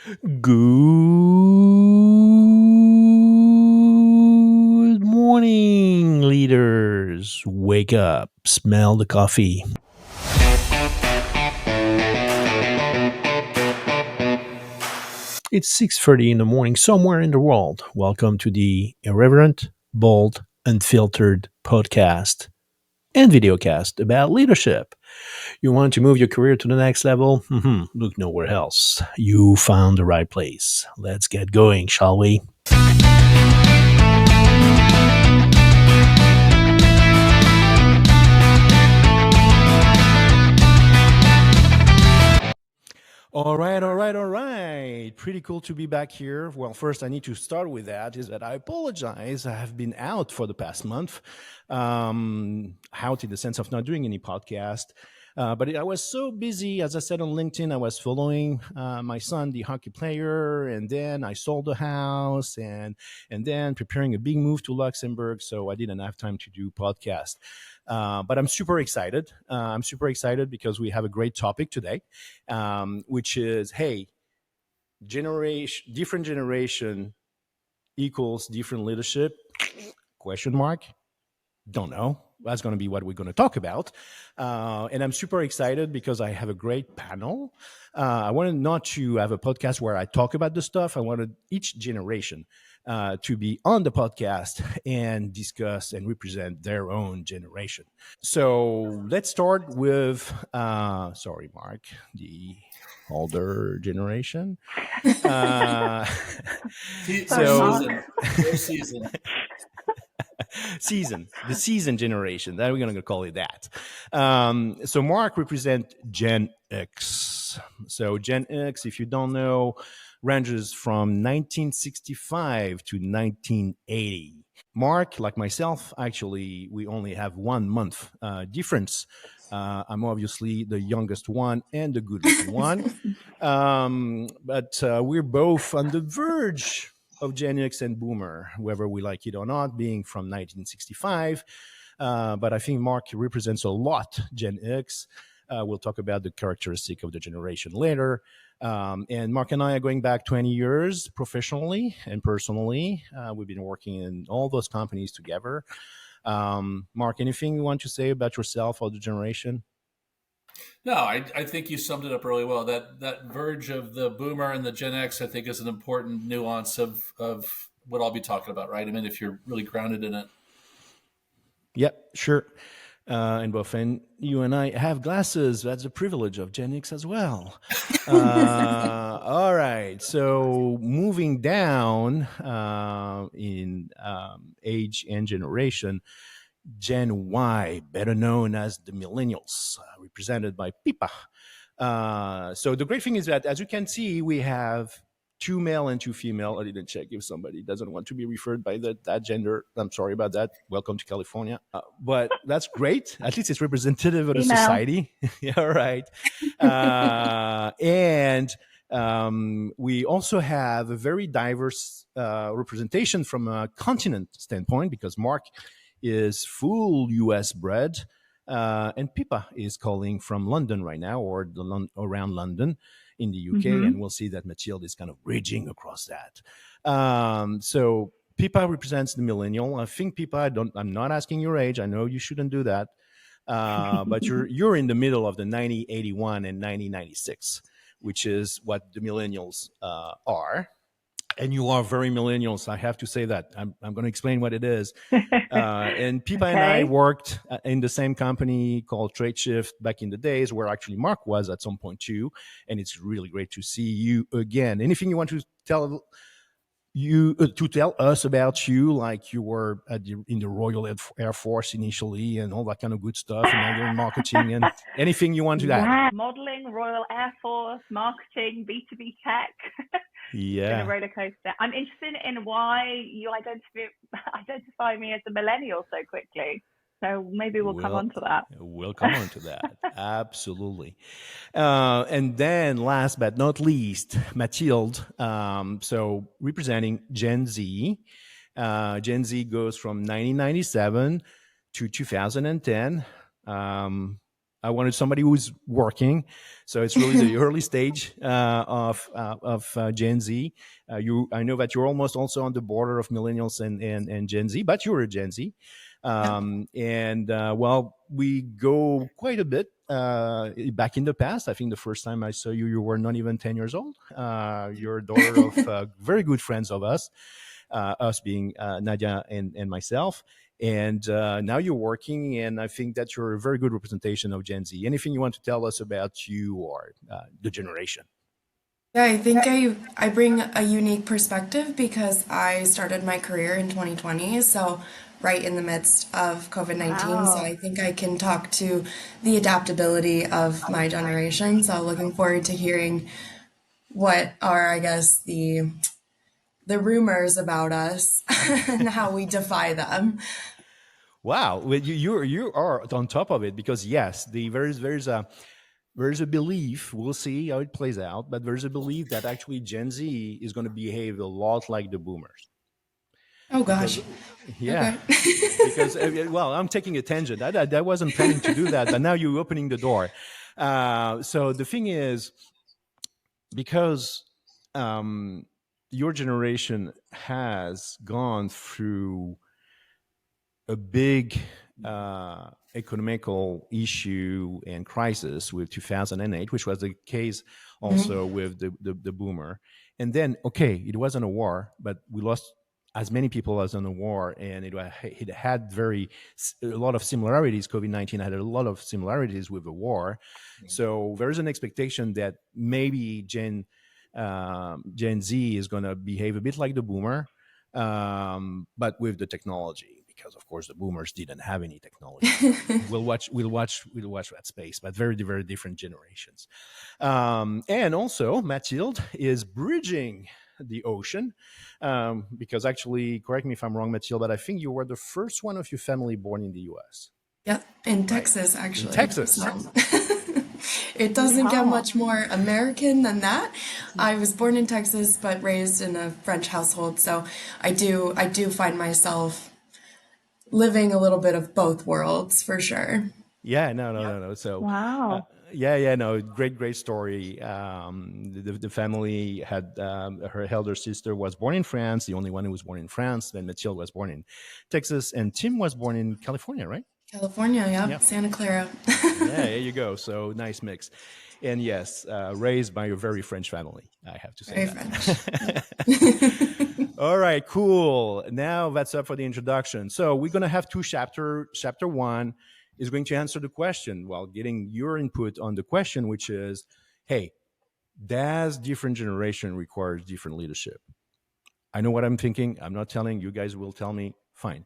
Good morning, leaders. Wake up, smell the coffee. It's 6:30 in the morning somewhere in the world. Welcome to the irreverent, bold, unfiltered podcast and videocast about leadership. You want to move your career to the next level? Look nowhere else. You found the right place. Let's get going, shall we? All right. Pretty cool to be back here. Well, first, I need to start with that is that I apologize. I have been out for the past month, out in the sense of not doing any podcast. But I was so busy, as I said on LinkedIn, I was following my son, the hockey player, and then I sold the house, and then preparing a big move to Luxembourg. So I didn't have time to do podcast. But I'm super excited. I'm super excited because we have a great topic today, which is, hey, different generation equals different leadership? Question mark. Don't know. That's going to be what we're going to talk about. And I'm super excited because I have a great panel. I wanted not to have a podcast where I talk about the stuff. I wanted each generation to be on the podcast and discuss and represent their own generation. So let's start with, sorry, Mark, the older generation. So the season generation. That we're going to call it that. So Mark represent Gen X. So Gen X, if you don't know, ranges from 1965 to 1980. Mark, like myself, actually, we only have 1 month difference. I'm obviously the youngest one and the good looking one. But we're both on the verge of Gen X and Boomer, whether we like it or not, being from 1965. But I think Mark represents a lot Gen X. We'll talk about the characteristic of the generation later. And Mark and I are going back 20 years professionally and personally. We've been working in all those companies together. Mark, anything you want to say about yourself or the generation? No, I think you summed it up really well. That verge of the boomer and the Gen X, I think, is an important nuance of what I'll be talking about, right? I mean, if you're really grounded in it. Yep, sure. And both you and I have glasses. That's a privilege of Gen X as well. All right. So moving down in age and generation, Gen Y, better known as the Millennials, represented by Pipa. So the great thing is that, as you can see, we have two male and two female. I didn't check if somebody doesn't want to be referred by that gender. I'm sorry about that. Welcome to California. But that's great. At least it's representative of the society. Yeah, all right. And we also have a very diverse representation from a continent standpoint because Mark is full US bred. And Pippa is calling from London right now, or around London in the UK, and we'll see that Mathilde is kind of bridging across that. So Pippa represents the millennial. I think Pippa, I'm not asking your age. I know you shouldn't do that, but you're in the middle of the 1981 and 1996, which is what the millennials are. And you are very millennials. I have to say that. I'm going to explain what it is. And Pipa and I worked in the same company called Trade Shift back in the days where actually Mark was at some point too. And it's really great to see you again. Anything you want to tell us about you, like you were in the Royal Air Force initially and all that kind of good stuff, and now you're in marketing and anything you want to add? Modeling, Royal Air Force, marketing, B2B tech. Yeah. Been a roller coaster. I'm interested in why you identify me as a millennial so quickly. So maybe we'll come on to that. We'll come on to that. Absolutely. And then last but not least, Mathilde. So representing Gen Z. Gen Z goes from 1997 to 2010. I wanted somebody who's working. So it's really the early stage of Gen Z. I know that you're almost also on the border of millennials and Gen Z, but you're a Gen Z. Yep. And well, we go quite a bit back in the past. I think the first time I saw you, you were not even 10 years old. You're a daughter of very good friends of us being Nadia and myself. And now you're working, and I think that you're a very good representation of Gen Z. Anything you want to tell us about you or the generation? Yeah, I think I bring a unique perspective because I started my career in 2020, so right in the midst of COVID-19. So Wow. I think I can talk to the adaptability of my generation. So looking forward to hearing what are, I guess, the rumors about us and how we defy them. Wow, well, you are on top of it because yes, there's a belief. We'll see how it plays out, but there's a belief that actually Gen Z is going to behave a lot like the Boomers Oh because gosh. yeah, Okay. because well, I'm taking a tangent. I wasn't planning to do that, but now you're opening the door. So the thing is, because your generation has gone through a big economical issue and crisis with 2008, which was the case also Mhm. with the boomer. And then, okay, it wasn't a war, but we lost as many people as in a war, and it had a lot of similarities. COVID-19 had a lot of similarities with the war, so there is an expectation that maybe Gen Z is going to behave a bit like the boomer, but with the technology, because of course the boomers didn't have any technology. So we'll watch that space, but very very different generations. And also Mathilde is bridging the ocean, because actually, correct me if I'm wrong, Mathilde, but I think you were the first one of your family born in the US, Yep, in right? Texas In actually. Texas. So it doesn't get Yeehaw. much more American than that. I was born in Texas but raised in a French household, so I do find myself living a little bit of both worlds for sure. Yeah, no. So, uh, Wow. yeah, no, great story. The family had her elder sister was born in France, the only one who was born in France. Then Mathilde was born in Texas, and Tim was born in California, right? California, Yeah, yep, Santa Clara. yeah. There you go. So nice mix, and yes, raised by a very French family. I have to say Very French. Yep. that. All right, cool. Now that's up for the introduction. So we're going to have two chapter. Chapter one is going to answer the question while getting your input on the question, which is, hey, does different generation requires different leadership? I know what I'm thinking. I'm not telling you guys. Will tell me. Fine.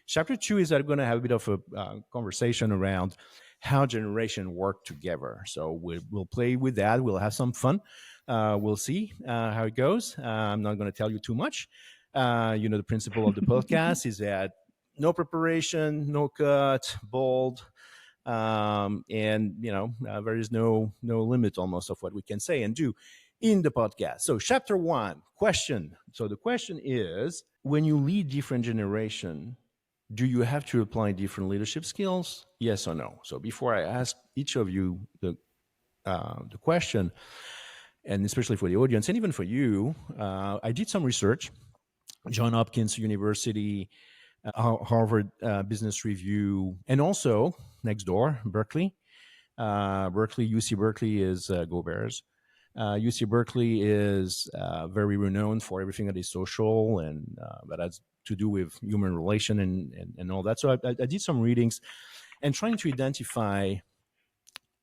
Chapter two is that we're going to have a bit of a conversation around how generation work together. So we'll play with that. We'll have some fun. We'll see how it goes. I'm not going to tell you too much. The principle of the podcast is that no preparation, no cut, bold, and there is no limit almost of what we can say and do in the podcast. So chapter one, question. So the question is, when you lead different generation, do you have to apply different leadership skills? Yes or no? So before I ask each of you the question, and especially for the audience and even for you, I did some research. John Hopkins University, Harvard Business Review, and also next door, Berkeley. UC Berkeley is Go Bears. UC Berkeley is very renowned for everything that is social and that has to do with human relation and all that. So I did some readings and trying to identify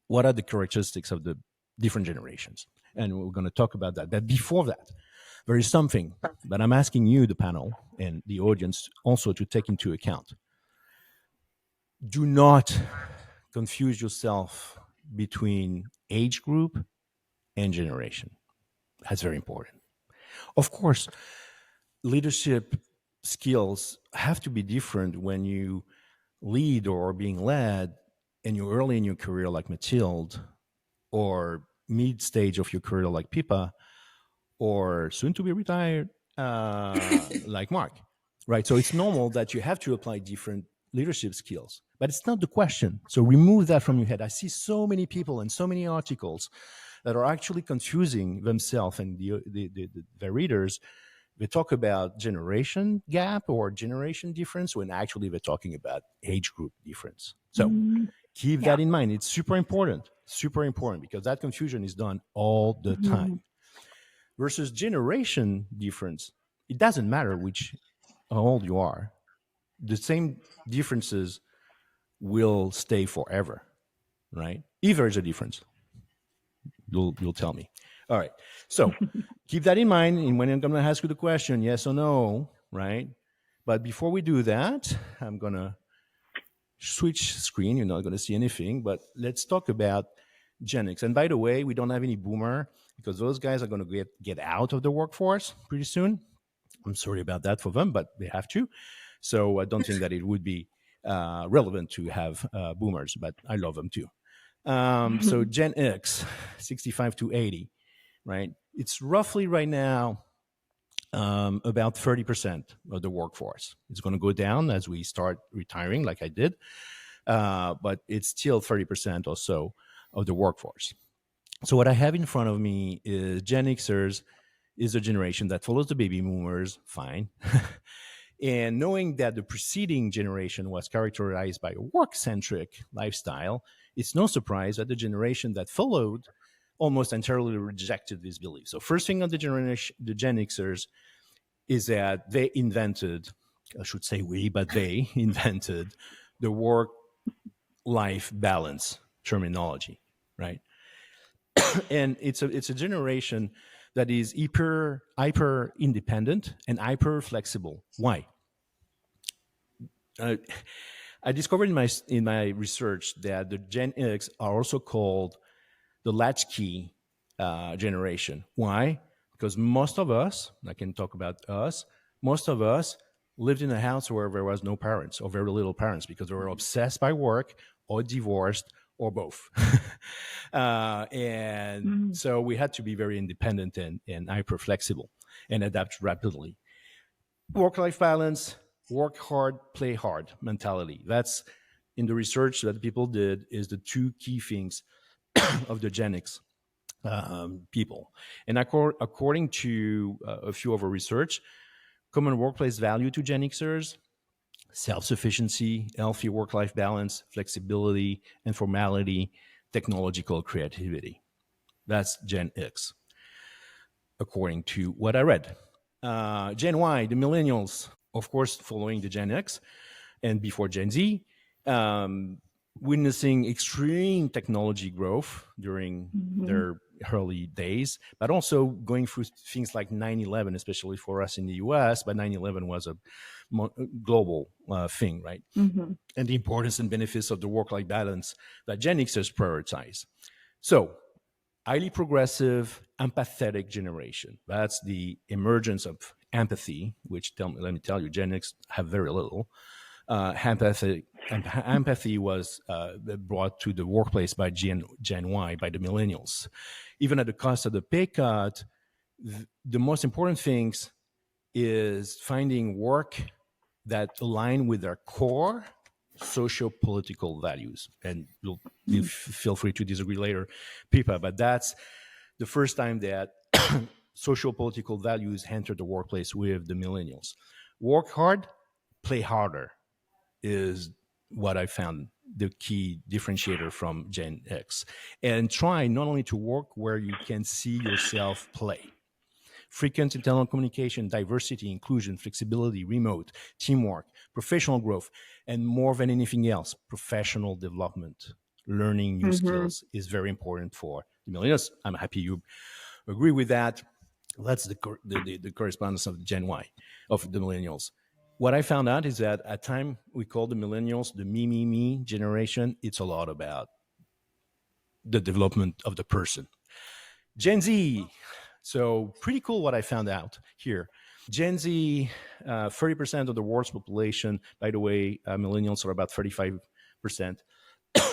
what are the characteristics of the different generations. And we're going to talk about that. But before that, there is something that I'm asking you, the panel, and the audience also to take into account. Do not confuse yourself between age group and generation. That's very important. Of course, leadership skills have to be different when you lead or are being led and you're early in your career like Mathilde, or mid stage of your career like Pippa, or soon to be retired like Mark, right? So it's normal that you have to apply different leadership skills. But it's not the question. So remove that from your head. I see so many people and so many articles that are actually confusing themselves and the readers. They talk about generation gap or generation difference when actually they're talking about age group difference. So keep that in mind. It's super important, because that confusion is done all the time. Versus generation difference, it doesn't matter how old you are. The same differences will stay forever, right? If there is a difference, you'll tell me. All right. So keep that in mind. And when I'm going to ask you the question, yes or no, right? But before we do that, I'm going to switch screen. You're not going to see anything, but let's talk about Gen X. And by the way, we don't have any boomer, because those guys are going to get out of the workforce pretty soon. I'm sorry about that for them, but they have to. So I don't think that it would be relevant to have boomers, but I love them too. So Gen X, 65 to 80, right? It's roughly right now about 30% of the workforce. It's going to go down as we start retiring, like I did, but it's still 30% or so of the workforce. So what I have in front of me is Gen Xers is a generation that follows the baby boomers, fine. And knowing that the preceding generation was characterized by a work-centric lifestyle, it's no surprise that the generation that followed almost entirely rejected this belief. So first thing on the generation, the Gen Xers, is that they invented, I should say we, but they invented the work-life balance terminology, right? And it's a generation that is hyper independent and hyper flexible. Why? I discovered in my research that the Gen X are also called the latchkey generation. Why? Because most of us, I can talk about us, most of us lived in a house where there was no parents or very little parents, because they were obsessed by work or divorced or both. And so we had to be very independent and hyper flexible and adapt rapidly. Work-life balance, work hard, play hard mentality. That's in the research that people did, is the two key things of the Gen X people. And according to a few of our research, common workplace value to Gen Xers: self-sufficiency, healthy work-life balance, flexibility, informality, technological creativity. That's Gen X, according to what I read. Gen Y, the millennials, of course, following the Gen X and before Gen Z, witnessing extreme technology growth during their early days, but also going through things like 9/11, especially for us in the US. But 9/11 was a global thing, right? And the importance and benefits of the work-life balance that Gen Xers prioritize. So, highly progressive, empathetic generation. That's the emergence of empathy, which let me tell you, Gen X have very little. Empathy was brought to the workplace by Gen Y, by the millennials. Even at the cost of the pay cut, the most important things is finding work that align with their core socio-political values. And you'll feel free to disagree later, Pippa, but that's the first time that socio-political values enter the workplace with the millennials. Work hard, play harder is what I found the key differentiator from Gen X. And try not only to work where you can see yourself play. Frequent internal communication, diversity, inclusion, flexibility, remote, teamwork, professional growth, and more than anything else, professional development. Learning new skills is very important for the millennials. I'm happy you agree with that. That's the correspondence of Gen Y, of the millennials. What I found out is that at time we call the millennials the me generation. It's a lot about the development of the person. Gen Z. So pretty cool what I found out here. Gen Z, 30% of the world's population. By the way, millennials are about 35%.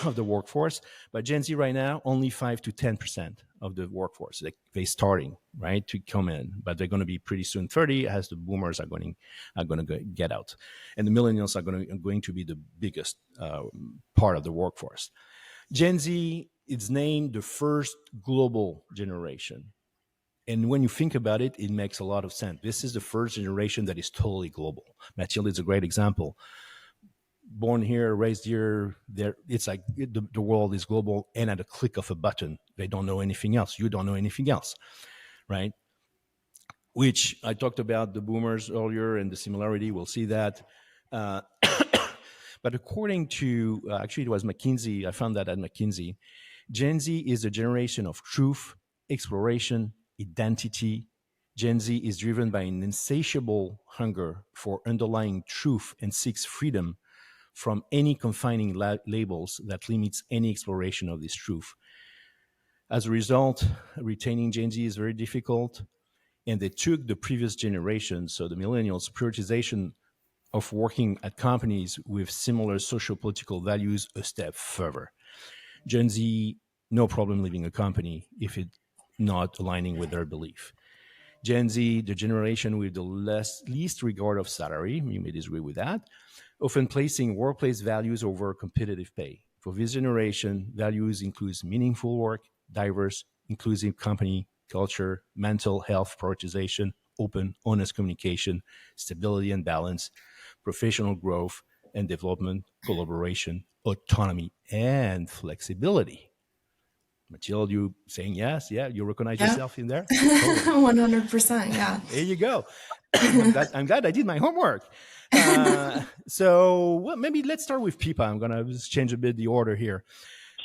of the workforce. But Gen Z right now, only 5 to 10% of the workforce. They're starting, right, to come in, but they're going to be pretty soon 30 as the boomers are going to get out. And the millennials are going to be the biggest part of the workforce. Gen Z is named the first global generation. And when you think about it, it makes a lot of sense. This is the first generation that is totally global. Mathilde is a great example. Born here, raised here, there. It's like the world is global, and at a click of a button, they don't know anything else. You don't know anything else, right? Which I talked about the boomers earlier and the similarity. We'll see that. But according to, actually, it was McKinsey. I found that at McKinsey. Gen Z is a generation of truth, exploration, identity. Gen Z is driven by an insatiable hunger for underlying truth and seeks freedom from any confining labels that limits any exploration of this truth. As a result, retaining Gen Z is very difficult, and they took the previous generation, so the millennials, prioritization of working at companies with similar social political values a step further. Gen Z, no problem leaving a company if it's not aligning with their belief. Gen Z, the generation with the least regard of salary, you may disagree with that, often placing workplace values over competitive pay. For this generation, values includes meaningful work, diverse, inclusive company culture, mental health prioritization, open, honest communication, stability and balance, professional growth and development, collaboration, autonomy, and flexibility. Mathilde, you saying yes? Yeah, you recognize yourself in there? Totally. 100%, yeah. There you go. I'm glad I did my homework. So maybe let's start with Pipa. I'm going to change a bit the order here.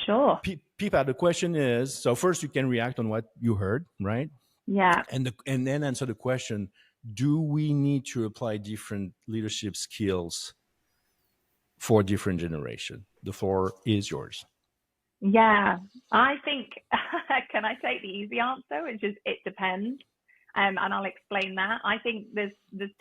Sure. Pipa, the question is, so first you can react on what you heard, right? Yeah. And then answer the question, do we need to apply different leadership skills for different generation? The floor is yours. Yeah, I think, can I take the easy answer, which is it depends? And I'll explain that. I think there's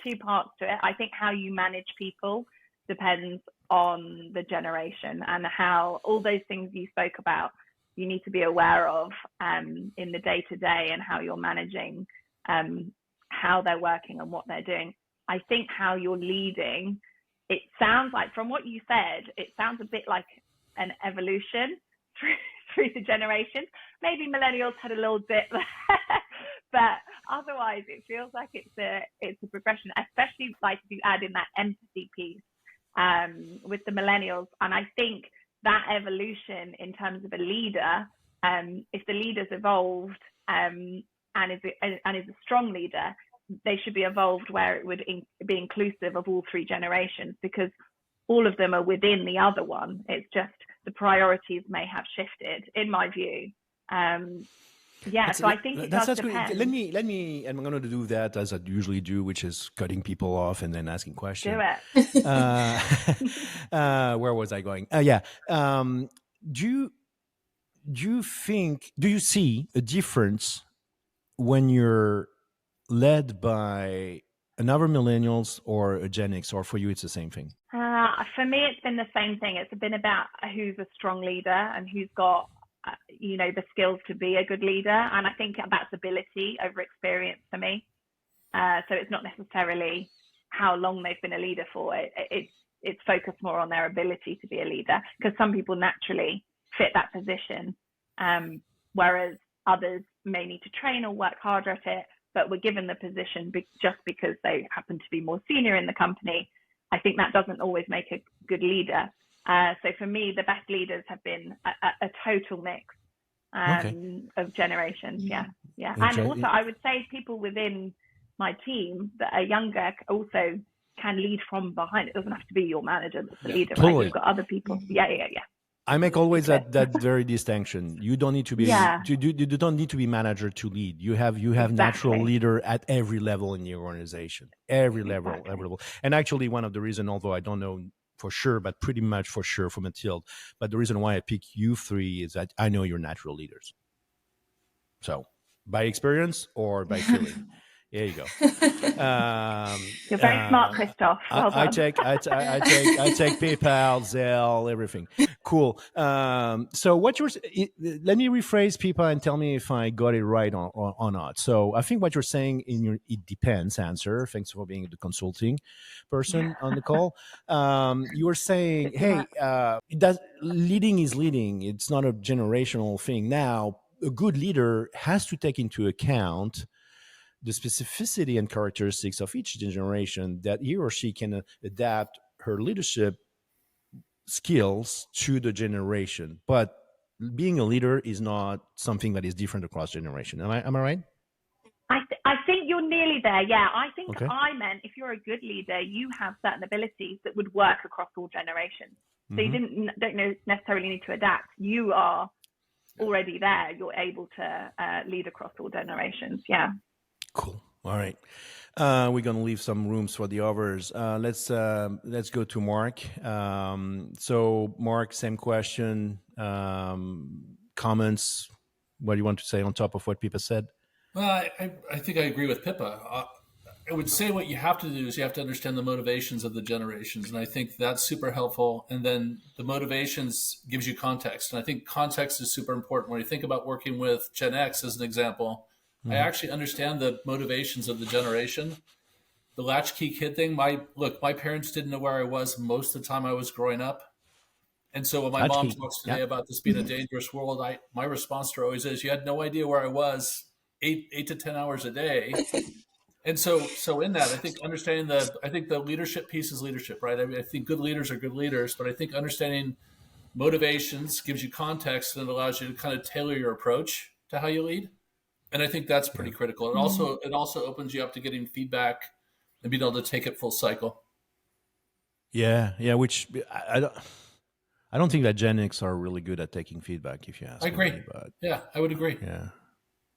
two parts to it. I think how you manage people depends on the generation, and how all those things you spoke about, you need to be aware of in the day-to-day, and how you're managing how they're working and what they're doing. I think how you're leading, it sounds like, from what you said, it sounds a bit like an evolution through the generations. Maybe millennials had a little bit, but otherwise it feels like it's a progression, especially like if you add in that empathy piece with the millennials. And I think that evolution in terms of a leader, if the leader's evolved and is a strong leader, they should be evolved where it would be inclusive of all three generations, because all of them are within the other one. It's just the priorities may have shifted, in my view. So I think it does depend. Let me, and I'm going to do that as I usually do, which is cutting people off and then asking questions. Do it. Where was I going? Do you see a difference when you're led by another millennials or a Gen X, or for you it's the same thing? For me, it's been the same thing. It's been about who's a strong leader and who's got, the skills to be a good leader. And I think that's ability over experience for me. So it's not necessarily how long they've been a leader for. It's focused more on their ability to be a leader, because some people naturally fit that position, whereas others may need to train or work harder at it, but were given the position just because they happen to be more senior in the company. I think that doesn't always make a good leader. So for me, the best leaders have been a total mix of generations. Yeah. And also, I would say people within my team that are younger also can lead from behind. It doesn't have to be your manager that's the leader, totally. Right? You've got other people. Yeah. I make always that very distinction. You don't need to be you don't need to be manager to lead. You have natural leader at every level in the organization. Every level. And actually, one of the reasons, although I don't know for sure, but pretty much for sure for Mathilde, but the reason why I pick you three is that I know you're natural leaders. So by experience or by feeling. There you go. You're very smart, Christoph. Well I done. take PayPal, Zelle, everything. Cool. So what let me rephrase PayPal and tell me if I got it right or not. So I think what you're saying in your "it depends" answer. Thanks for being the consulting person on the call. You were saying, hey, leading is leading. It's not a generational thing. Now, a good leader has to take into account the specificity and characteristics of each generation, that he or she can adapt her leadership skills to the generation. But being a leader is not something that is different across generation. Am I right? I think you're nearly there. Yeah, I think Okay. I meant if you're a good leader, you have certain abilities that would work across all generations. So you don't necessarily need to adapt. You are already there. You're able to lead across all generations. Yeah. Cool. All right. We're going to leave some rooms for the others. Let's go to Mark. So Mark, same question. Comments. What do you want to say on top of what Pippa said? Well, I think I agree with Pippa. I would say what you have to do is you have to understand the motivations of the generations. And I think that's super helpful. And then the motivations gives you context. And I think context is super important. When you think about working with Gen X as an example, I actually understand the motivations of the generation. The latchkey kid thing, my parents didn't know where I was most of the time I was growing up. And so when my mom talks today about this being a dangerous world, my response to her always is, you had no idea where I was 8 to 10 hours a day. And so in that, I think understanding the leadership piece is leadership, right? I mean, I think good leaders are good leaders, but I think understanding motivations gives you context and it allows you to kind of tailor your approach to how you lead. And I think that's pretty critical. It also opens you up to getting feedback and being able to take it full cycle. Yeah, which I don't think that Gen X are really good at taking feedback, if you ask me. I agree. But yeah, I would agree. Yeah.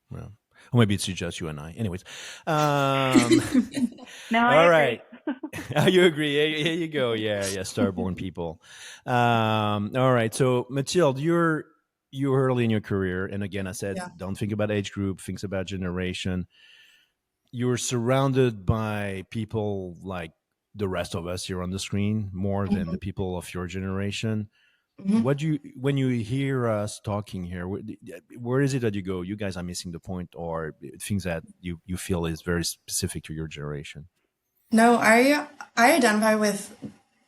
Well, or maybe it's just you and I. Anyways. No, all I right. agree. You agree. Here you go. Yeah, starborn people. All right. So, Mathilde, you're early in your career. And again, I said, don't think about age group, think about generation. You're surrounded by people like the rest of us here on the screen, more than the people of your generation. When you hear us talking here, where is it that you go, you guys are missing the point, or things that you feel is very specific to your generation? No, I identify with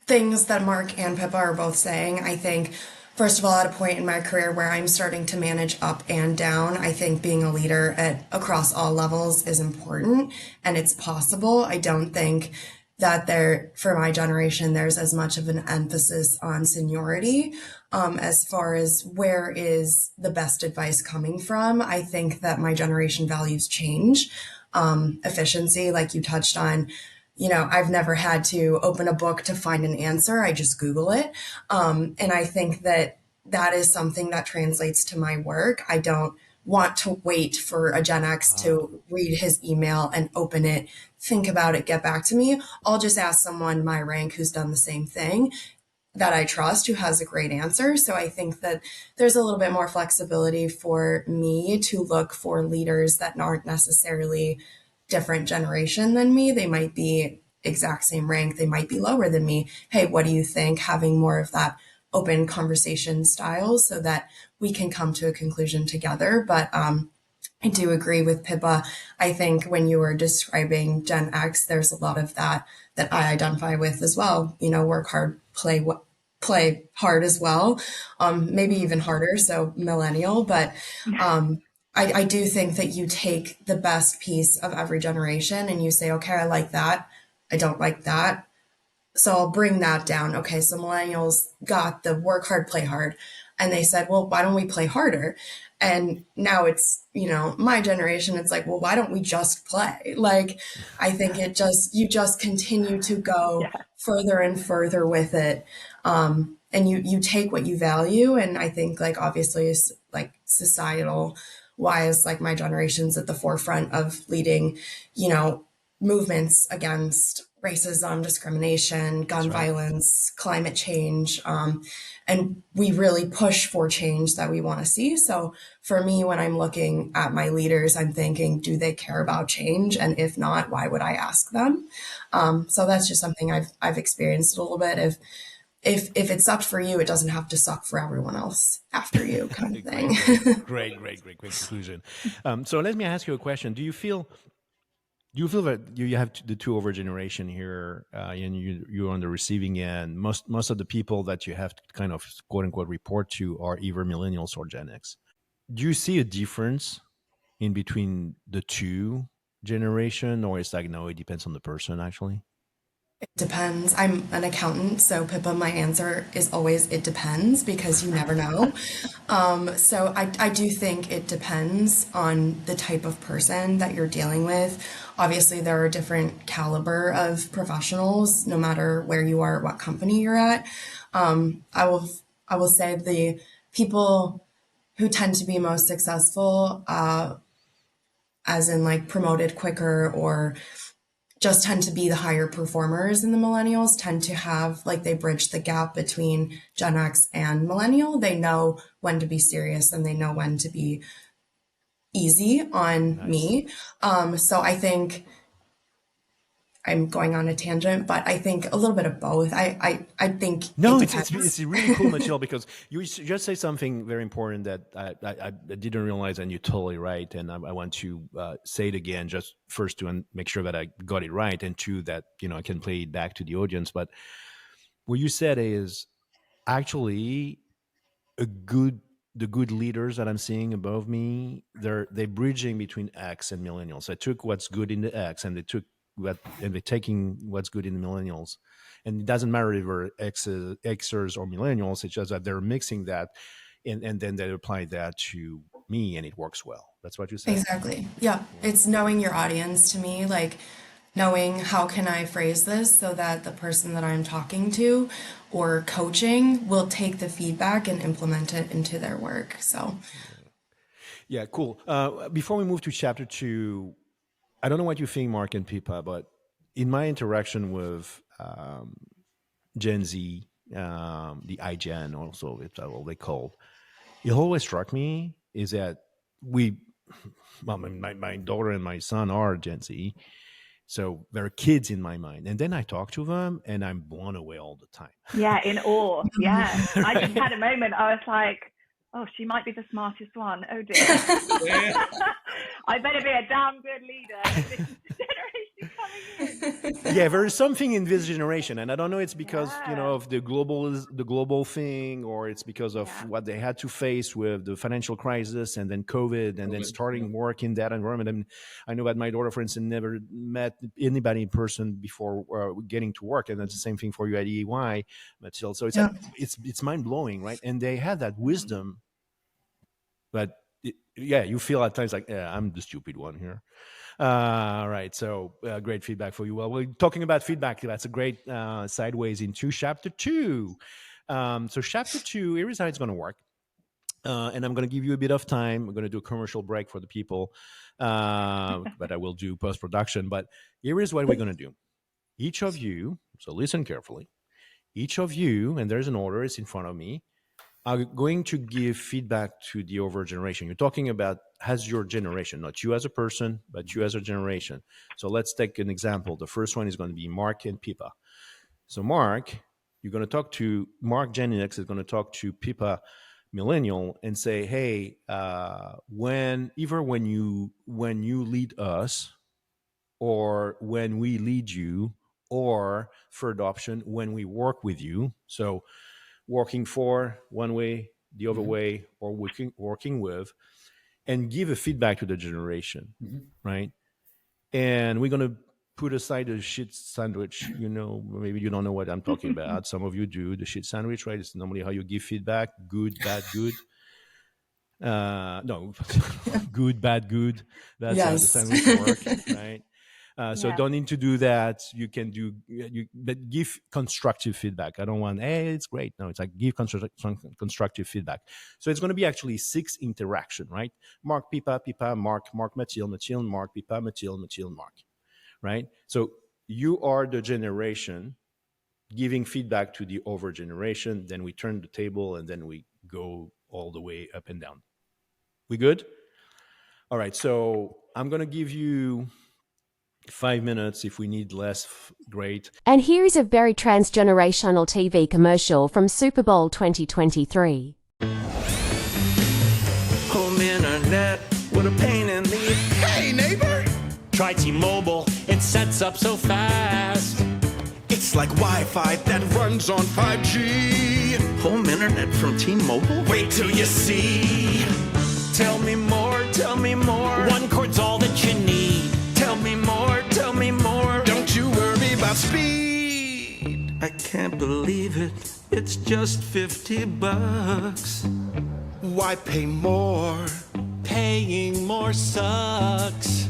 things that Mark and Pippa are both saying. I think, first of all, at a point in my career where I'm starting to manage up and down, I think being a leader across all levels is important and it's possible. I don't think that for my generation, there's as much of an emphasis on seniority. As far as where is the best advice coming from, I think that my generation values change. Efficiency, like you touched on, I've never had to open a book to find an answer. I just Google it. And I think that is something that translates to my work. I don't want to wait for a Gen X to read his email and open it, think about it, get back to me. I'll just ask someone my rank who's done the same thing that I trust, who has a great answer. So I think that there's a little bit more flexibility for me to look for leaders that aren't necessarily different generation than me. They might be exact same rank. They might be lower than me. Hey, what do you think? Having more of that open conversation style so that we can come to a conclusion together. But I do agree with Pippa. I think when you were describing Gen X, there's a lot of that I identify with as well. Work hard, play hard as well. Maybe even harder. So millennial, but I do think that you take the best piece of every generation and you say, okay, I like that. I don't like that. So I'll bring that down. Okay, so millennials got the work hard, play hard. And they said, well, why don't we play harder? And now it's, my generation, it's like, well, why don't we just play? Like, I think you just continue to go further and further with it. And you take what you value. And I think like, obviously like societal wise, like my generation's at the forefront of leading, movements against racism, discrimination, That's gun right. violence, climate change. And we really push for change that we want to see. So for me, when I'm looking at my leaders, I'm thinking, do they care about change? And if not, why would I ask them? So that's just something I've experienced a little bit. If it sucked for you, it doesn't have to suck for everyone else after you, kind of thing. Great conclusion. So let me ask you a question. Do you feel that you have the two over generation here, and you're on the receiving end? Most of the people that you have to kind of quote unquote report to are either millennials or Gen X. Do you see a difference in between the two generation, or it's like no, it depends on the person actually? Depends. I'm an accountant, so Pippa, my answer is always it depends because you never know. So I do think it depends on the type of person that you're dealing with. Obviously, there are different caliber of professionals, no matter where you are, what company you're at. I will I will say the people who tend to be most successful, as in like promoted quicker or just tend to be the higher performers in the millennials tend to have like they bridge the gap between Gen X and millennial. They know when to be serious and they know when to be easy on Nice. me. So I think I'm going on a tangent, but I think a little bit of both. I think it No, it's depends. really cool, Mathilde, because you just say something very important that I didn't realize, and you're totally right. And I want to say it again, just first to make sure that I got it right, and two that I can play it back to the audience. But what you said is actually a good the good leaders that I'm seeing above me, they're bridging between X and millennials. I took what's good in the X and they're taking what's good in the millennials. And it doesn't matter if we're Xers or millennials, it's just that they're mixing that and then they apply that to me and it works well. That's what you said? Exactly. Yeah. It's knowing your audience to me, like knowing how can I phrase this so that the person that I'm talking to or coaching will take the feedback and implement it into their work. So, Yeah, cool. Before we move to chapter 2, I don't know what you think, Mark and Pippa, but in my interaction with Gen Z, the iGen also, it's what they call, it always struck me is that my daughter and my son are Gen Z, so they're kids in my mind. And then I talk to them and I'm blown away all the time. Yeah, in awe. Yeah. I just Right? had a moment. I was like, oh, she might be the smartest one. Oh dear. Yeah. I better be a damn good leader if this is the generation coming in. Yeah, there is something in this generation, and I don't know it's because Yeah. of the global thing, or it's because of Yeah. what they had to face with the financial crisis and then COVID, and then starting work in that environment. I mean, I know that my daughter, for instance, never met anybody in person before getting to work, and that's the same thing for you at EY, Mathilde. So it's like yeah. it's mind blowing, right? And they had that wisdom, but yeah, you feel at times like, yeah, I'm the stupid one here. All right. So great feedback for you. Well, we're talking about feedback. That's a great sideways into chapter 2. So chapter 2, here is how it's going to work. And I'm going to give you a bit of time. We're going to do a commercial break for the people, but I will do post-production. But here is what we're going to do. Each of you, so listen carefully, each of you, and there's an order, it's in front of me, are going to give feedback to the over generation. You're talking about as your generation, not you as a person, but you as a generation. So let's take an example. The first one is going to be Mark and Pippa. So Mark, you're going to talk to Mark Gen X is going to talk to Pippa Millennial and say, hey, when you lead us, or when we lead you, or third option, when we work with you. So working for one way, the other way, or working with, and give a feedback to the generation, right? And we're gonna put aside the shit sandwich. Maybe you don't know what I'm talking about. Some of you do. The shit sandwich, right? It's normally how you give feedback: good, bad, good. No, good, bad, good. That's how the Yes. sandwich work, right? So Yeah. don't need to do that. You can but give constructive feedback. I don't want, hey, it's great. No, it's like give constructive feedback. So it's going to be actually 6 interaction, right? Mark, Pippa, Pippa, Mark, Mathilde, Mathilde, Mark, Pippa, Mathilde, Mathilde, Mark, right? So you are the generation giving feedback to the over generation. Then we turn the table and then we go all the way up and down. We good? All right. So I'm going to give you 5 minutes. If we need less, great. And here is a very transgenerational TV commercial from Super Bowl 2023. Home internet, what a pain in the... Hey, neighbor! Try T-Mobile, it sets up so fast. It's like Wi-Fi that runs on 5G. Home internet from T-Mobile? Wait till you see. Tell me more, tell me more. One cord's all that you need. Tell me more, tell me more. Don't you worry about speed. I can't believe it. It's just $50. Why pay more? Paying more sucks.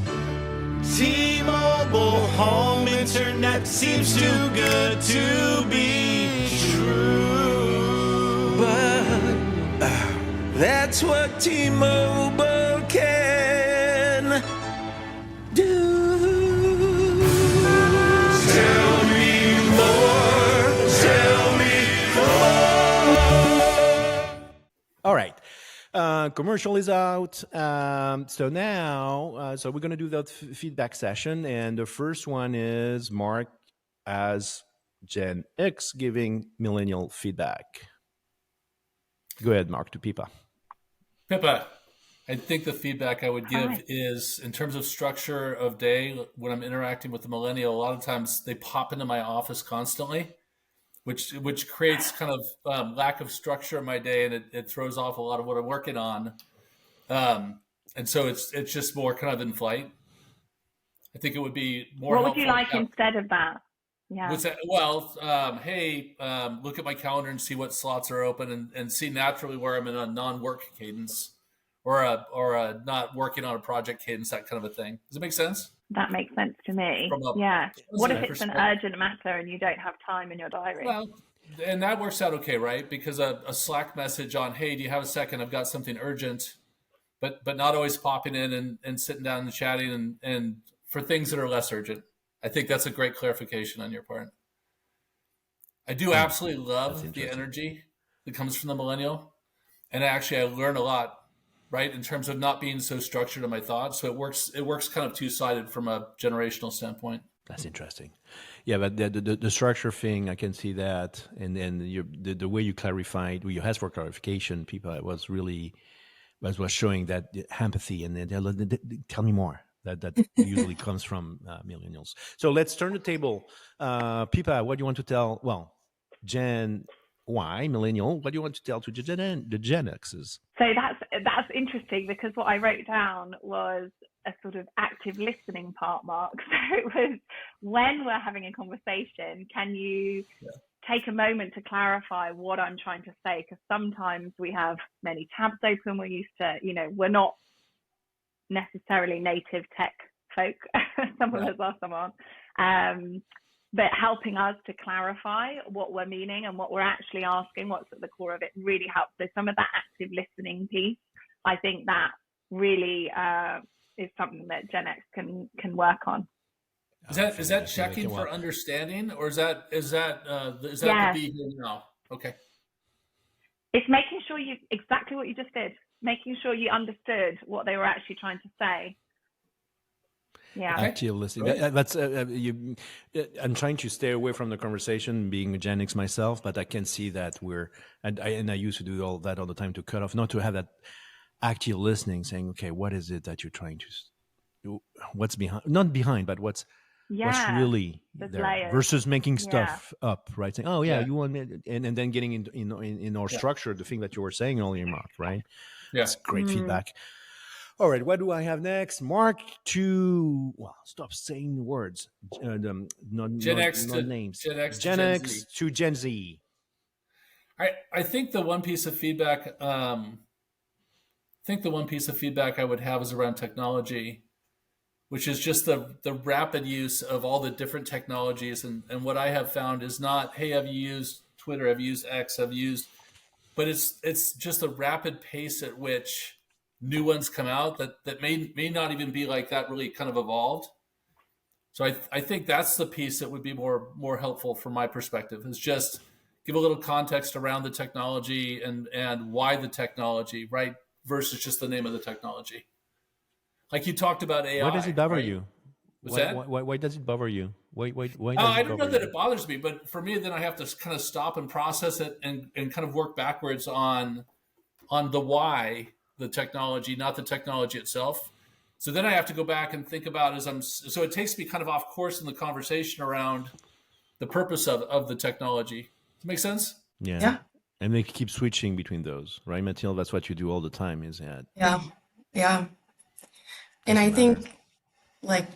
T-Mobile home internet seems too good to be true. But that's what T-Mobile can do. Tell me more, tell me more. All right. Commercial is out. So now, so we're going to do that feedback session. And the first one is Mark as Gen X giving millennial feedback. Go ahead, Mark, to Pippa. Pippa, I think the feedback I would give is in terms of structure of day, when I'm interacting with the millennial, a lot of times they pop into my office constantly, which creates kind of lack of structure in my day, and it throws off a lot of what I'm working on. And so it's just more kind of in flight. I think it would be more. What would you like instead of that? Yeah. Well, hey, look at my calendar and see what slots are open, and see naturally where I'm in a non-work cadence or a not working on a project cadence, that kind of a thing. Does it make sense? That makes sense to me. Yeah. What if it's an urgent matter and you don't have time in your diary? Well, and that works out okay, right? Because a Slack message on, hey, do you have a second? I've got something urgent, but not always popping in and sitting down and chatting and for things that are less urgent. I think that's a great clarification on your part. I do absolutely love the energy that comes from the millennial. And actually, I learn a lot, right, in terms of not being so structured in my thoughts. So it works kind of two-sided from a generational standpoint. That's interesting. Yeah, but the structure thing, I can see that. And then the way you clarified, you asked for clarification, people was really was showing that empathy. And then tell me more. That usually comes from millennials. So let's turn the table. Pippa, what do you want to tell? Well, Gen Y, millennial, what do you want to tell to the Gen X's? So that's interesting, because what I wrote down was a sort of active listening part, Mark. So it was, when we're having a conversation, can you take a moment to clarify what I'm trying to say? Because sometimes we have many tabs open. We're used to, we're not necessarily native tech folk. Some of us are, some aren't. But helping us to clarify what we're meaning and what we're actually asking, what's at the core of it, really helps. So some of that active listening piece, I think that really is something that Gen X can work on. Is that checking for understanding, or is that the be here now? Okay. It's making sure exactly what you just did, making sure you understood what they were actually trying to say. Yeah. Active listening. I'm trying to stay away from the conversation, being a Gen X myself, but I can see that I used to do all that all the time, to cut off, not to have that active listening, saying, okay, what is it that you're trying to do? What's behind, not behind, but what's really there, layers. Versus making stuff up, right? Saying, oh yeah, you want me, and then getting in our structure, the thing that you were saying earlier, Mark, right? Yeah. That's great feedback. All right, what do I have next? Mark stop saying words. Gen X to names. Gen X to Gen Z. I think the one piece of feedback I would have is around technology, which is just the rapid use of all the different technologies. And what I have found is not, hey, have you used Twitter? Have you used X? But it's just the rapid pace at which new ones come out that may not even be like that really kind of evolved. So I think that's the piece that would be more helpful from my perspective, is just give a little context around the technology and why the technology, right? Versus just the name of the technology. Like you talked about AI. Why does it bother right? you? What's Why, that? why does it bother you? Why does I it don't bother know that you? it bothers me, but for me, then I have to kind of stop and process it and kind of work backwards on the why the technology, not the technology itself. So then I have to go back and think about so it takes me kind of off course in the conversation around the purpose of the technology. Does that make sense? Yeah. Yeah. And they keep switching between those, right, Mathilde? That's what you do all the time, is that Yeah. Yeah. And I doesn't matter. think like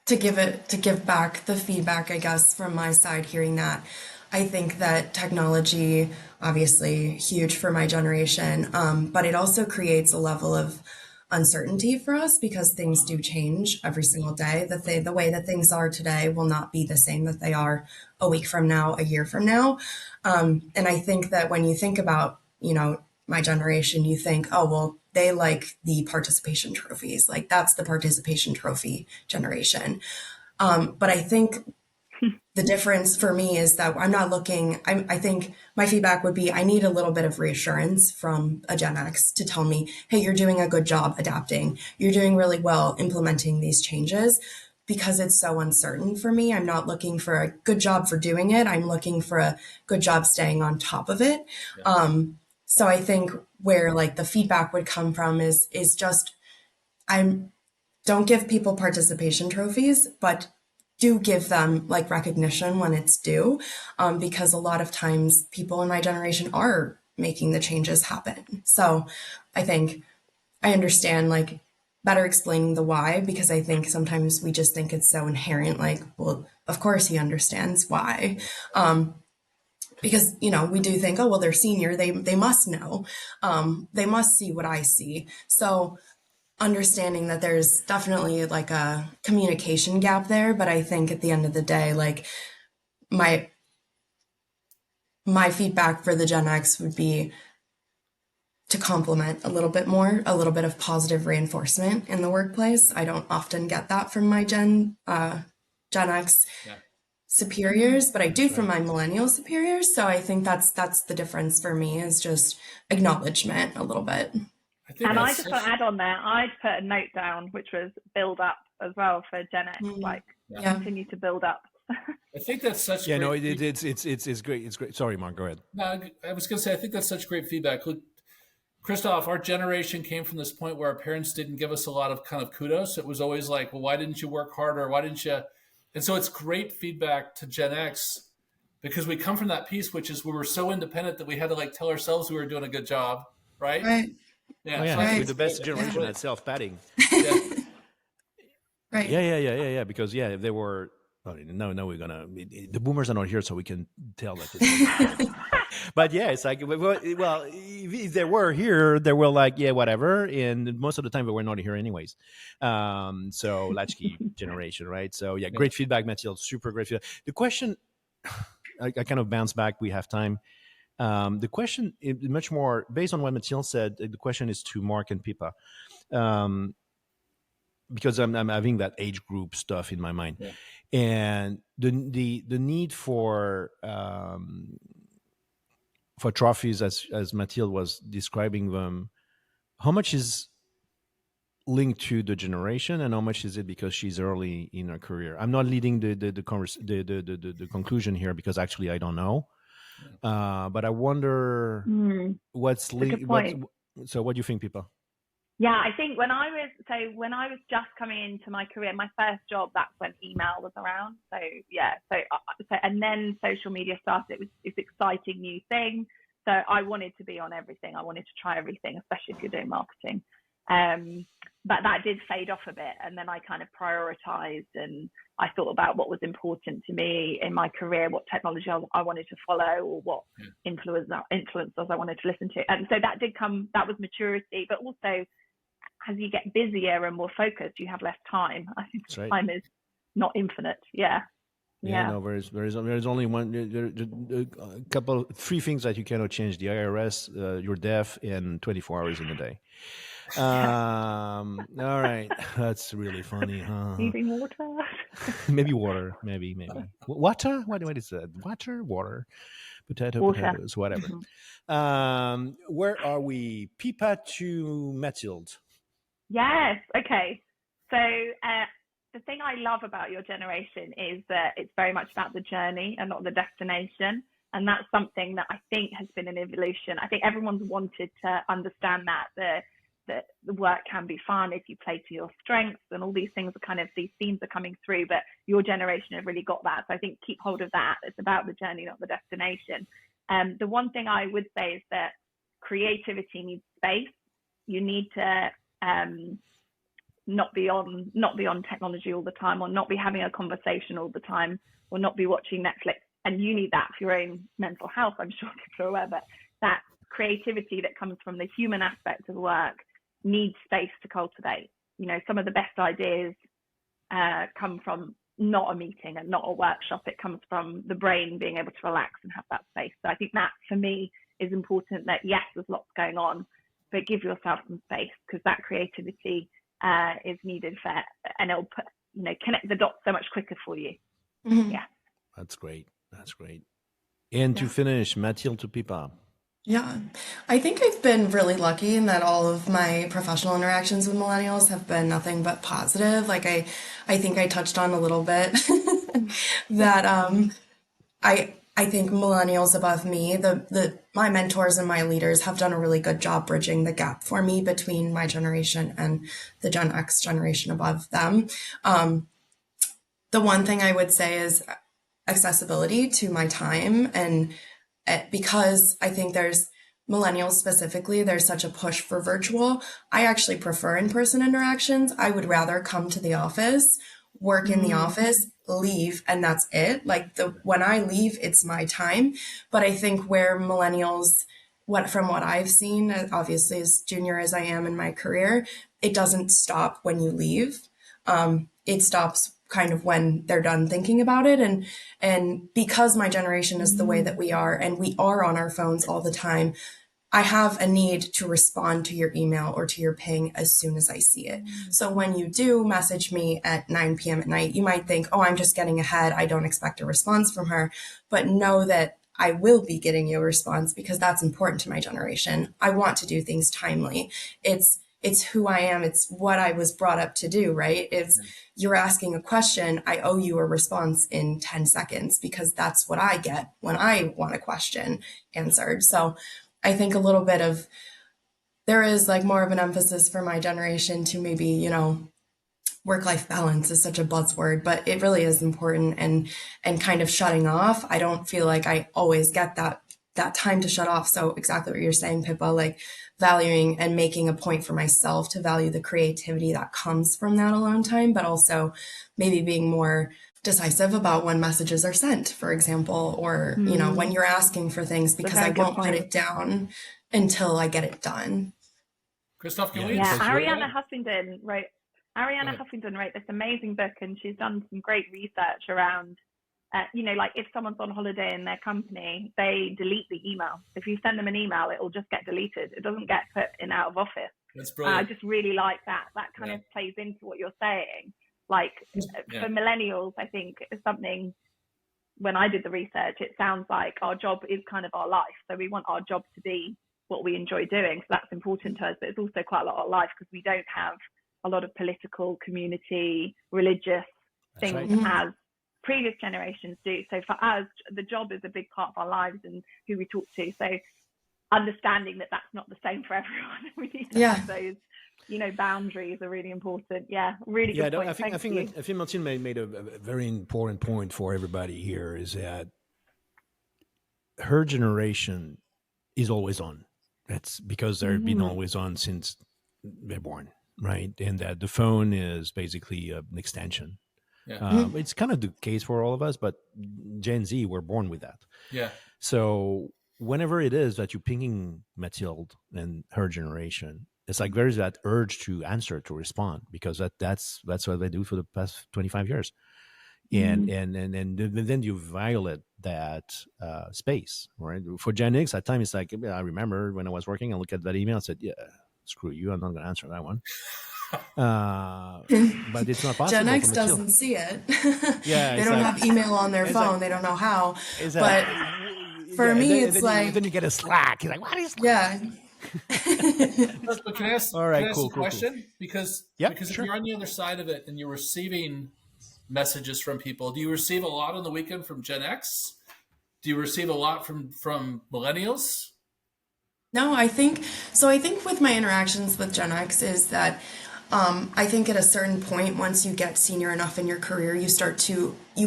to give back the feedback, I guess, from my side, hearing that, I think that technology, obviously huge for my generation, but it also creates a level of uncertainty for us because things do change every single day. The way that things are today will not be the same that they are a week from now, a year from now. And I think that when you think about, my generation, you think, oh, well, they like the participation trophies. Like that's the participation trophy generation. But I think the difference for me is that I'm not looking, I think my feedback would be I need a little bit of reassurance from a Gen X to tell me, hey, you're doing a good job adapting. You're doing really well implementing these changes because it's so uncertain for me. I'm not looking for a good job for doing it. I'm looking for a good job staying on top of it. So I think where like the feedback would come from is just I'm don't give people participation trophies, but do give them like recognition when it's due, because a lot of times people in my generation are making the changes happen. So I think I understand like better explaining the why, because I think sometimes we just think it's so inherent, like, well, of course he understands why. Because we do think, oh well, they're senior, they must know, they must see what I see. So understanding that there's definitely like a communication gap there, but I think at the end of the day, like my feedback for the Gen X would be to complement a little bit more, a little bit of positive reinforcement in the workplace. I don't often get that from my Gen X Yeah. superiors, but I do That's from right. my millennial superiors. So I think that's the difference for me, is just acknowledgement a little bit. I think And I that's just such, want to add on there, I'd put a note down, which was build up as well for Gen X, like Yeah. continue to build up. I think that's such Yeah, great. no, it's great. It's great. Sorry, Mark, go ahead. No, I was going to say, I think that's such great feedback. Look, Christoph, our generation came from this point where our parents didn't give us a lot of kind of kudos. It was always like, well, why didn't you work harder? Why didn't you? And so it's great feedback to Gen X, because we come from that piece, which is we were so independent that we had to like tell ourselves we were doing a good job, right? Right. Yeah. Oh yeah, So I Right. think we're it's the best great. generation at self-padding. Yeah. Right. Yeah. Because if they were, no, we're gonna. The boomers are not here, so we can tell that. It's but yeah, it's like, well, if they were here, they were like, yeah, whatever. And most of the time, they were not here anyways. So latchkey generation, right? So yeah, great feedback, Mathilde. Super great feedback. The question, I kind of bounce back. We have time. The question is much more based on what Mathilde said. The question is to Mark and Pippa. Because I'm having that age group stuff in my mind, and the need for trophies, as Mathilde was describing them, how much is linked to the generation, and how much is it because she's early in her career? I'm not leading the conclusion here, because actually I don't know, but I wonder what's Good point. So what do you think, Pippa? Yeah, I think when I was just coming into my career, my first job, that's when email was around. So yeah, and then social media started. It's an exciting new thing. So I wanted to be on everything. I wanted to try everything, especially if you're doing marketing. But that did fade off a bit, and then I kind of prioritized, and I thought about what was important to me in my career, what technology I wanted to follow, or what influencers I wanted to listen to. And so that was maturity, but also as you get busier and more focused, you have less time. I think time is not infinite. Yeah. No, there's only three things that you cannot change: the IRS, your death, and 24 hours in a day. All right, that's really funny, huh? Needing water. Maybe water, maybe water. What is that? Water, potato, Water. potatoes, whatever. Mhm. Where are we? Pipa to Mathilde. Yes. Okay. So the thing I love about your generation is that it's very much about the journey and not the destination. And that's something that I think has been an evolution. I think everyone's wanted to understand that the work can be fun if you play to your strengths, and all these things are kind of, these themes are coming through, but your generation have really got that. So I think keep hold of that. It's about the journey, not the destination. The one thing I would say is that creativity needs space. You need to not be on technology all the time, or not be having a conversation all the time, or not be watching Netflix. And you need that for your own mental health, I'm sure people are aware, but that creativity that comes from the human aspect of work needs space to cultivate. Some of the best ideas come from not a meeting and not a workshop. It comes from the brain being able to relax and have that space. So I think that for me is important, that yes, there's lots going on, but give yourself some space, because that creativity is needed and it'll connect the dots so much quicker for you. Mhm. Yeah. That's great. And to finish, Mathilde to Pipa. Yeah, I think I've been really lucky in that all of my professional interactions with millennials have been nothing but positive. Like I think I touched on a little bit that I think millennials above me, my mentors and my leaders have done a really good job bridging the gap for me between my generation and the Gen X generation above them. The one thing I would say is accessibility to my time, and because I think there's millennials specifically, there's such a push for virtual. I actually prefer in-person interactions. I would rather come to the office, work in the office, leave, and that's it. Like when I leave, it's my time. But I think where millennials, from what I've seen, obviously as junior as I am in my career, it doesn't stop when you leave. It stops kind of when they're done thinking about it. And because my generation is the way that we are, and we are on our phones all the time, I have a need to respond to your email or to your ping as soon as I see it. So when you do message me at 9 p.m. at night, you might think, oh, I'm just getting ahead. I don't expect a response from her. But know that I will be getting you a response, because that's important to my generation. I want to do things timely. It's who I am. It's what I was brought up to do, right? You're asking a question, I owe you a response in 10 seconds, because that's what I get when I want a question answered. So I think a little bit of, there is like more of an emphasis for my generation to maybe, work-life balance is such a buzzword, but it really is important, and kind of shutting off. I don't feel like I always get that time to shut off. So exactly what you're saying, Pippa, like valuing and making a point for myself to value the creativity that comes from that alone time, but also maybe being more decisive about when messages are sent, for example, or, when you're asking for things, because I won't put it down until I get it done. Christoph, can we? Yeah, Arianna Huffington wrote this amazing book, and she's done some great research around, like if someone's on holiday in their company, they delete the email. If you send them an email, it will just get deleted. It doesn't get put in out of office. That's brilliant. I just really like that. That kind of plays into what you're saying. Like for millennials, I think it's something, when I did the research, it sounds like our job is kind of our life. So we want our job to be what we enjoy doing. So that's important to us, but it's also quite a lot of life, because we don't have a lot of political, community, religious things as previous generations do. So for us, the job is a big part of our lives and who we talk to. So understanding that that's not the same for everyone. We need to have those, boundaries are really important. Yeah, really good point. I think Martine made a very important point for everybody here, is that her generation is always on. That's because they've been always on since they're born, right? And that the phone is basically an extension. Yeah. It's kind of the case for all of us, but Gen Z, we're born with that. Yeah. So whenever it is that you're pinging Mathilde and her generation, it's like there's that urge to answer, to respond, because that's what they do for the past 25 years. And then you violate that space, right? For Gen X, at times it's like, I remember when I was working, I look at that email and said, yeah, screw you, I'm not going to answer that one. But it's not possible. Gen X from doesn't see it. Yeah, They it's don't like, have email on their it's phone. like- They don't know how. it's But like, for yeah, me, and it's then you get a Slack. You're like, what is Slack? yeah. But can I ask, All right, can I ask cool, a cool, question? Because Yep, because sure. if you're on the other side of it and you're receiving messages from people, do you receive a lot on the weekend from Gen X? Do you receive a lot from millennials? No, I think so. I think with my interactions with Gen X is that I think at a certain point, once you get senior enough in your career, you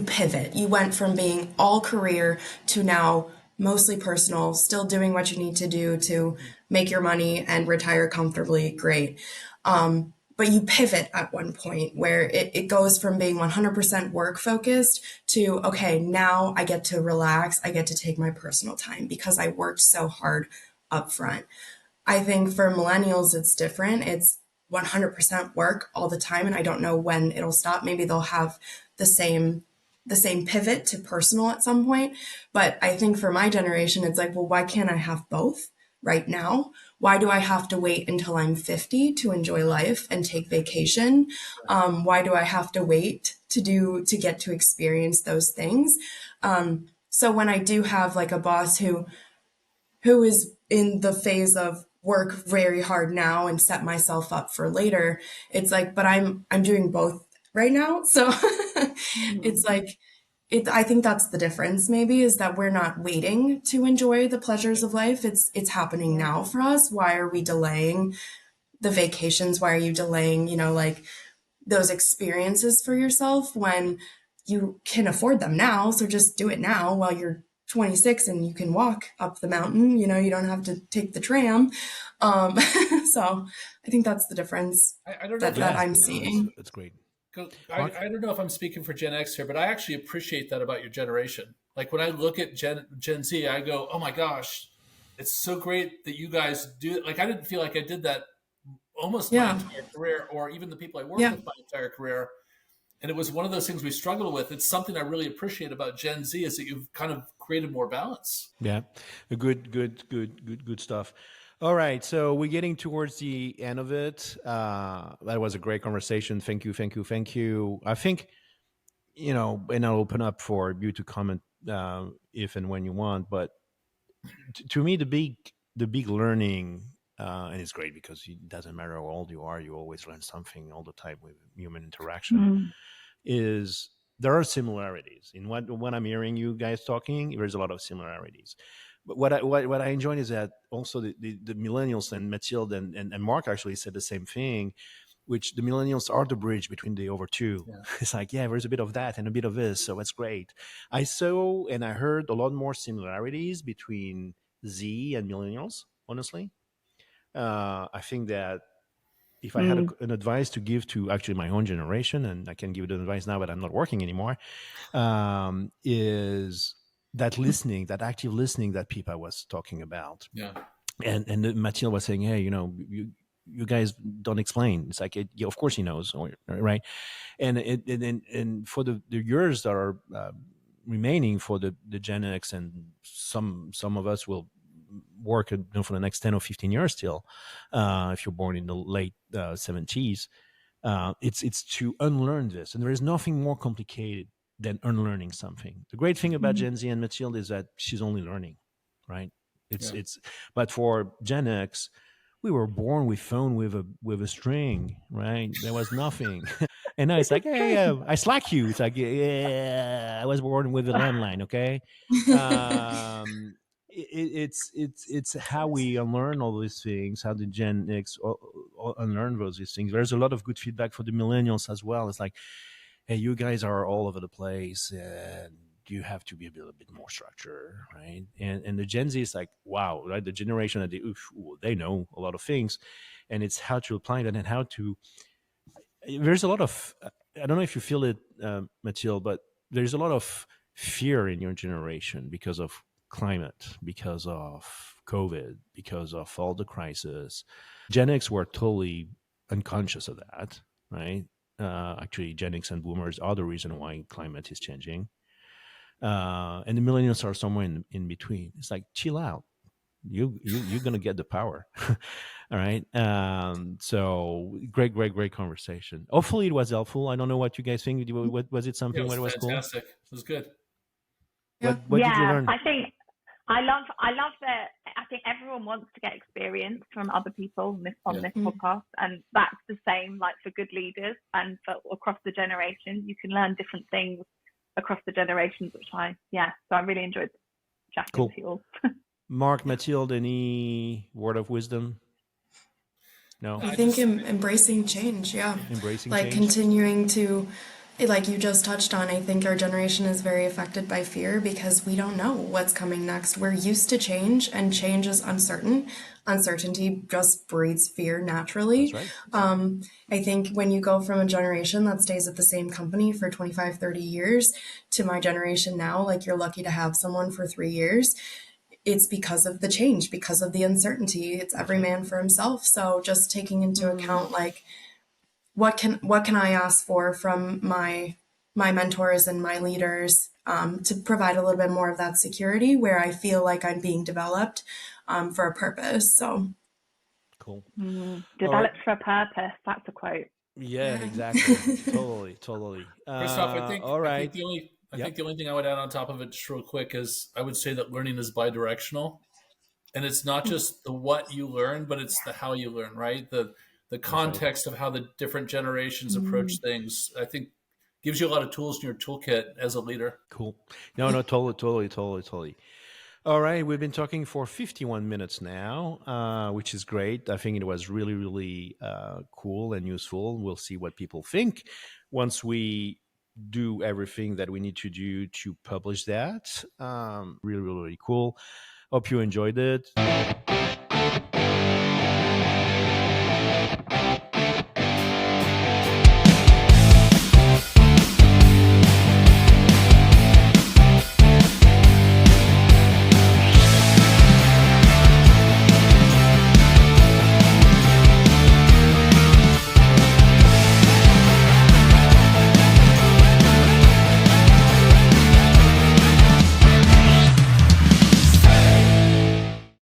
pivot. You went from being all career to now mostly personal, still doing what you need to do to make your money and retire comfortably. Great. But you pivot at one point where it goes from being 100% work focused to, okay, now I get to relax. I get to take my personal time because I worked so hard up front. I think for millennials, it's different. It's 100% work all the time. And I don't know when it'll stop. Maybe they'll have the same pivot to personal at some point. But I think for my generation, it's like, well, why can't I have both right now? Why do I have to wait until I'm 50 to enjoy life and take vacation? Why do I have to wait to get to experience those things? So when I do have like a boss who is in the phase of work very hard now and set myself up for later, it's like, but I'm doing both right now. So it's like I think that's the difference maybe, is that we're not waiting to enjoy the pleasures of life. It's happening now for us. Why are we delaying the vacations? Why are you delaying, like those experiences for yourself when you can afford them now? So just do it now while you're 26 and you can walk up the mountain. You don't have to take the tram. So I think that's the difference I don't know that, if that Yeah, I'm seeing. it's great. I don't know if I'm speaking for Gen X here, but I actually appreciate that about your generation. Like when I look at Gen Z, I go, oh my gosh, it's so great that you guys do it. Like I didn't feel like I did that almost my Yeah. entire career, or even the people I worked Yeah. with my entire career. And it was one of those things we struggled with. It's something I really appreciate about Gen Z, is that you've kind of created more balance. Yeah, good stuff. All right, so we're getting towards the end of it. That was a great conversation. Thank you. I think, and I'll open up for you to comment if and when you want. But to me, the big learning, and it's great because it doesn't matter how old you are, you always learn something all the time with human interaction. Is there are similarities in what I'm hearing you guys talking. There's a lot of similarities, but what I enjoy is that also the millennials and Mathilde and Mark actually said the same thing, which the millennials are the bridge between the over two. Yeah. It's like, yeah, there's a bit of that and a bit of this, so that's great. I saw and I heard a lot more similarities between Z and millennials. Honestly, I think that if I had an advice to give to actually my own generation, and I can give it an advice now, but I'm not working anymore, is that listening, that active listening that Pipa was talking about. Yeah. And Mathilde was saying, hey, you guys don't explain. It's like, yeah, of course he knows, right? And for the years that are remaining for the Gen X, and some of us will work for the next 10 or 15 years still, if you're born in the late 70s, it's to unlearn this. And there is nothing more complicated than unlearning something. The great thing about Gen Z and Mathilde is that she's only learning, right? But for Gen X, we were born with phone with a string, right? There was nothing. And now it's like, hey, I Slack you. It's like, yeah, I was born with a landline, okay? It's how we unlearn all these things, how the Gen X unlearn these things. There's a lot of good feedback for the millennials as well. It's like, hey, you guys are all over the place, and you have to be a bit more structured, right? And the Gen Z is like, wow, right? The generation that they know a lot of things, and it's how to apply that and how to. There's a lot of, I don't know if you feel it, Mathilde, but there's a lot of fear in your generation because of climate, because of COVID, because of all the crisis. Gen X were totally unconscious of that, right? Actually, Gen X and boomers are the reason why climate is changing. And the millennials are somewhere in between. It's like, chill out, you're gonna get the power. All right. So great conversation. Hopefully it was helpful. I don't know what you guys think. Was it Yeah, something it was what was cool? fantastic. It was good. Yeah. What did you Yeah, learn? I think I love that. I think everyone wants to get experience from other people on this podcast, and that's the same like for good leaders and for across the generations. You can learn different things across the generations, so I really enjoyed chatting Cool. with you all. Mark, Mathilde, any word of wisdom? No. I think embracing change, yeah. Embracing Like change. continuing to, like you just touched on, I think our generation is very affected by fear because we don't know what's coming next. We're used to change, and change is uncertain. Uncertainty just breeds fear naturally. That's right. I think when you go from a generation that stays at the same company for 25, 30 years to my generation now, like you're lucky to have someone for 3 years, it's because of the change, because of the uncertainty. It's every man for himself. So just taking into account like what can I ask for from my mentors and my leaders, to provide a little bit more of that security where I feel like I'm being developed for a purpose. So Cool. Developed for a purpose. That's a quote. Yeah, exactly. Totally. Christoph, All right. I think the only thing I would add on top of it, just real quick, is I would say that learning is bi-directional, and it's not just the what you learn, but it's the how you learn. Right, the context of how the different generations approach things. I think gives you a lot of tools in your toolkit as a leader. Cool. No, totally. All right, we've been talking for 51 minutes now, which is great. I think it was really cool and useful. We'll see what people think once we do everything that we need to do to publish that. Really cool. Hope you enjoyed it.